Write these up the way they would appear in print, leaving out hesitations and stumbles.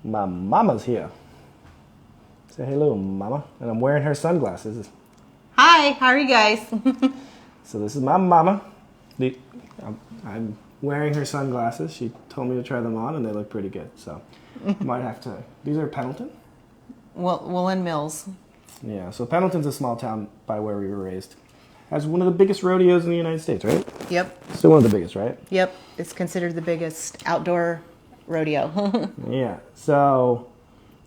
my mama's here. Say hello, mama. And I'm wearing her sunglasses. Hi, how are you guys? So this is my mama. I'm wearing her sunglasses. She told me to try them on, and they look pretty good. So might have to. These are Pendleton. Woolen Mills. Yeah. So Pendleton's a small town by where we were raised. Has one of the biggest rodeos in the United States, right? Yep. Still one of the biggest, right? Yep. It's considered the biggest outdoor rodeo. Yeah. So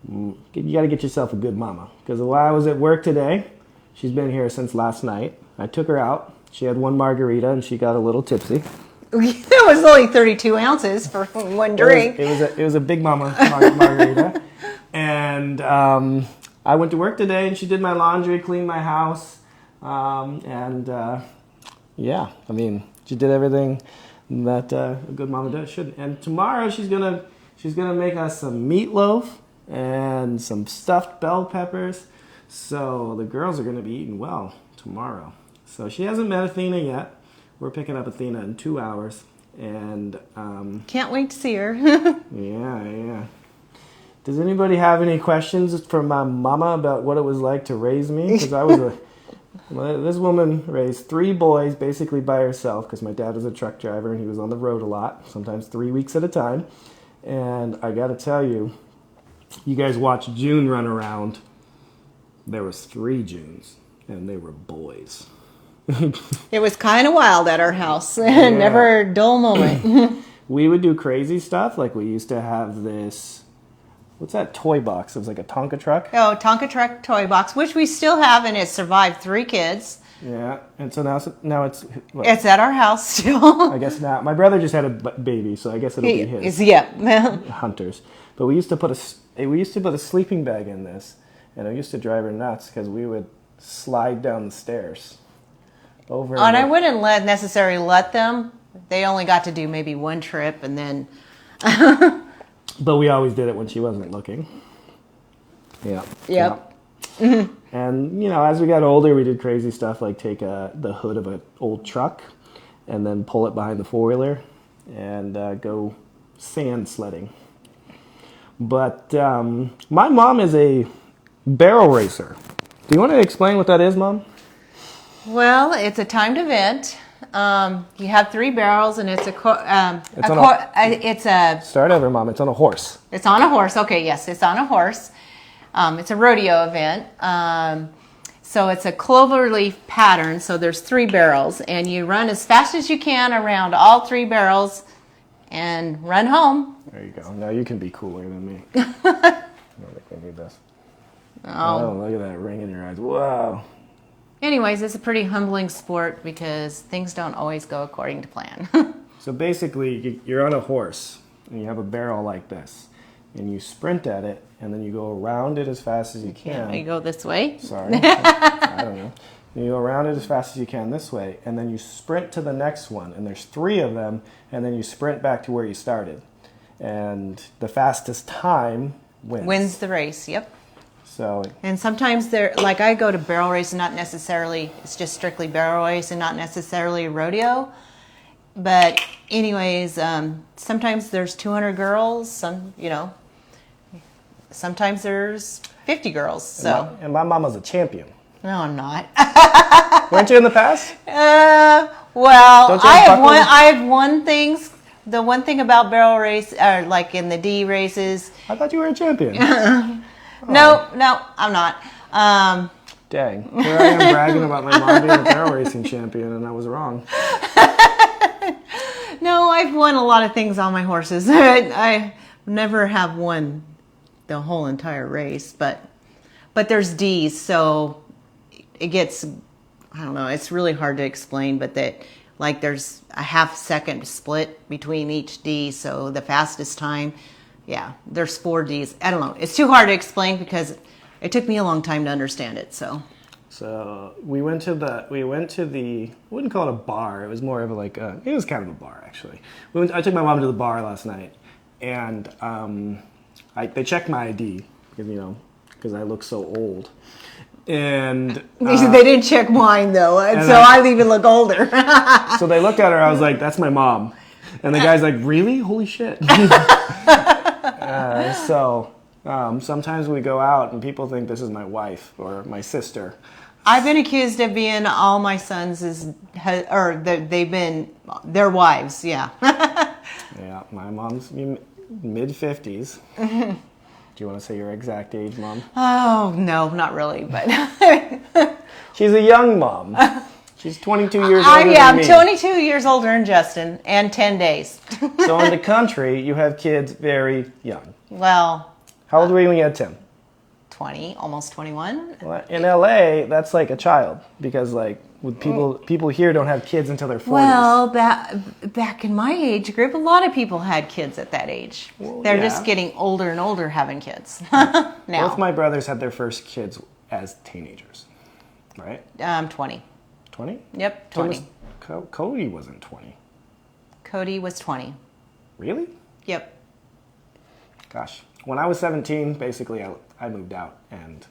you got to get yourself a good mama. Because while I was at work today, she's been here since last night. I took her out. She had one margarita and she got a little tipsy. That was only 32 ounces for one drink. It was a big mama margarita. And I went to work today and she did my laundry, cleaned my house. Yeah, I mean, she did everything that a good mama does should. And tomorrow she's gonna make us some meatloaf and some stuffed bell peppers. So the girls are gonna be eating well tomorrow. So she hasn't met Athena yet. We're picking up Athena in 2 hours, and can't wait to see her. yeah. Does anybody have any questions for my mama about what it was like to raise me? Because this woman raised 3 boys basically by herself, because my dad was a truck driver and he was on the road a lot, sometimes 3 weeks at a time. And I got to tell you, you guys watch June run around. There was 3 Junes, and they were boys. It was kind of wild at our house. Yeah. Never a dull moment. We would do crazy stuff. Like we used to have this, what's that toy box? It was like a Tonka truck. Oh, Tonka truck toy box, which we still have, and it survived 3 kids. Yeah, and so now it's... What? It's at our house still. I guess now. My brother just had a baby, so I guess it'll be his. Yeah. Hunters. But we used to put a sleeping bag in this, and it used to drive her nuts because we would slide down the stairs. And I wouldn't necessarily let them. They only got to do maybe 1 trip, and then... But we always did it when she wasn't looking. Yeah. Yep. Mm-hmm. And, as we got older, we did crazy stuff like take the hood of an old truck and then pull it behind the 4-wheeler and go sand sledding. But my mom is a barrel racer. Do you want to explain what that is, Mom? Well, it's a timed event. You have 3 barrels, and it's Start over, Mom. It's on a horse. It's on a horse. Okay, yes, it's on a horse. It's a rodeo event. So it's a cloverleaf pattern. So there's 3 barrels, and you run as fast as you can around all 3 barrels, and run home. There you go. Now you can be cooler than me. I don't think we need this. Oh, look at that ring in your eyes. Wow. Anyways, it's a pretty humbling sport because things don't always go according to plan. So basically, you're on a horse, and you have a barrel like this, and you sprint at it, and then you go around it as fast as you can. You go this way? Sorry. I don't know. You go around it as fast as you can this way, and then you sprint to the next one, and there's 3 of them, and then you sprint back to where you started. And the fastest time wins. Wins the race, yep. So, and sometimes I go to barrel racing, not necessarily, it's just strictly barrel racing, not necessarily rodeo. But anyways, sometimes there's 200 girls, sometimes there's 50 girls. So. And my mama's a champion. No, I'm not. Weren't you in the past? Well, I have won things. The one thing about barrel race, like in the D races. I thought you were a champion. No, I'm not. Dang. Here I am bragging about my mom being a barrel racing champion, and I was wrong. No, I've won a lot of things on my horses. I never have won the whole entire race, but there's D's, so it gets, I don't know, it's really hard to explain, but there's a half-second split between each D, so the fastest time... Yeah, there's 4 Ds. I don't know. It's too hard to explain because it took me a long time to understand it. So we went to the, I wouldn't call it a bar. It was more of it was kind of a bar actually. I took my mom to the bar last night, and they checked my ID because I look so old. And they didn't check mine though, and so I even look older. So they looked at her. I was like, "That's my mom." And the guy's like, "Really? Holy shit!" Sometimes we go out and people think this is my wife or my sister. I've been accused of being all my sons they've been their wives. Yeah. Yeah, my mom's mid-50s. Do you want to say your exact age, Mom? Oh no, not really, but she's a young mom. She's 22 years older than me. I'm 22 years older than Justin, and 10 days. So in the country, you have kids very young. Well, how old were you when you had Tim? 20, almost 21. Well, in LA, that's like a child because like with people here don't have kids until their 40s. Well, back in my age group, a lot of people had kids at that age. Well, They're yeah. just getting older and older having kids now. Both my brothers had their first kids as teenagers, right? 20. 20? Yep, 20. Cody wasn't 20. Cody was 20. Really? Yep. Gosh. When I was 17, basically I moved out and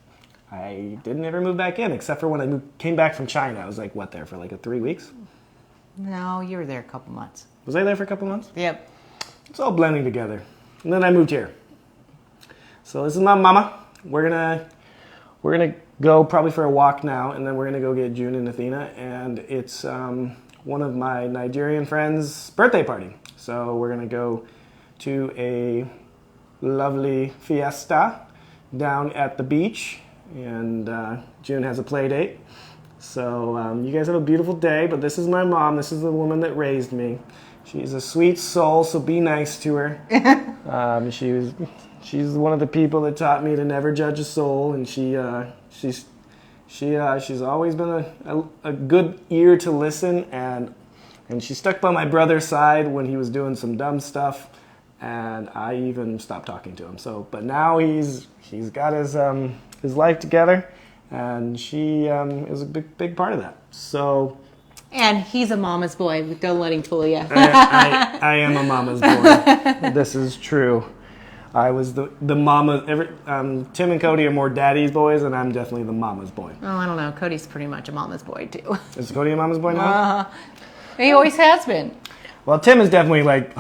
I didn't ever move back in except for when I came back from China. I was like, what, there for like 3 weeks? No, you were there a couple months. Was I there for a couple months? Yep. It's all blending together. And then I moved here. So this is my mama. We're gonna go probably for a walk now, and then we're gonna go get June and Athena, and it's one of my Nigerian friends' birthday party. So we're gonna go to a lovely fiesta down at the beach, and June has a play date. So you guys have a beautiful day, but this is my mom. This is the woman that raised me. She's a sweet soul, so be nice to her. She's one of the people that taught me to never judge a soul, and she's always been a good ear to listen, and she stuck by my brother's side when he was doing some dumb stuff, and I even stopped talking to him. So, but now he's got his life together, and she is a big part of that. So. And he's a mama's boy. Don't let him fool you. I am a mama's boy. This is true. I was the mama. Tim and Cody are more daddy's boys, and I'm definitely the mama's boy. Oh, I don't know. Cody's pretty much a mama's boy, too. Is Cody a mama's boy now? He always has been. Well, Tim is definitely like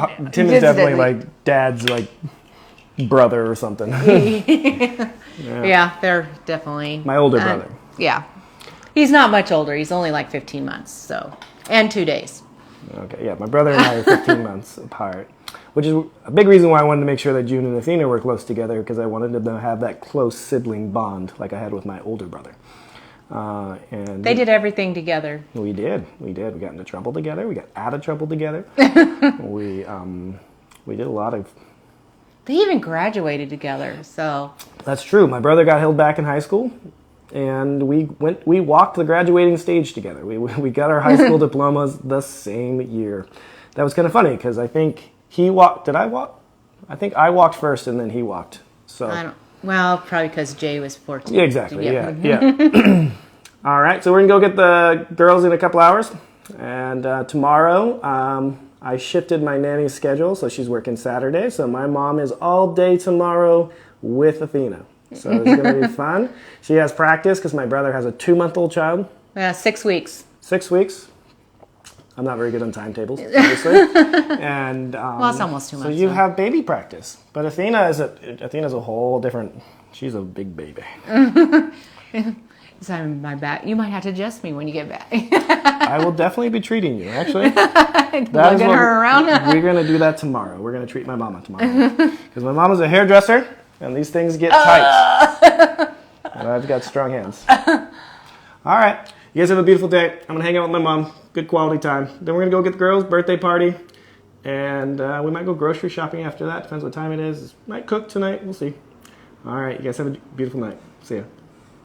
dad's like brother or something. Yeah, they're definitely my older brother. Yeah. He's not much older. He's only like 15 months, so, and 2 days. Okay, yeah, my brother and I are 15 months apart, which is a big reason why I wanted to make sure that June and Athena were close together, because I wanted them to have that close sibling bond like I had with my older brother. And they did everything together. We did. We got into trouble together. We got out of trouble together. we did a lot of. They even graduated together. So that's true. My brother got held back in high school, and we walked the graduating stage together. We got our high school diplomas the same year. That was kind of funny because I think he walked. Did I walk? I think I walked first, and then he walked. So. Well, probably because Jay was 14. Yeah, exactly. Yeah. All right, so we're gonna go get the girls in a couple hours, and tomorrow I shifted my nanny's schedule, so she's working Saturday. So my mom is all day tomorrow with Athena. So it's gonna be fun. She has practice because my brother has a 2-month-old child. 6 weeks. 6 weeks. I'm not very good on timetables, obviously. And well, it's almost 2 months. So you have baby practice, but Athena's a whole different. She's a big baby. It's on my back. You might have to adjust me when you get back. I will definitely be treating you. Actually, lugging her around. We're gonna do that tomorrow. We're gonna treat my mama tomorrow because my mama's a hairdresser, and these things get tight. And I've got strong hands. All right. You guys have a beautiful day. I'm going to hang out with my mom. Good quality time. Then we're going to go get the girls' birthday party. And we might go grocery shopping after that. Depends what time it is. Might cook tonight. We'll see. All right. You guys have a beautiful night. See ya.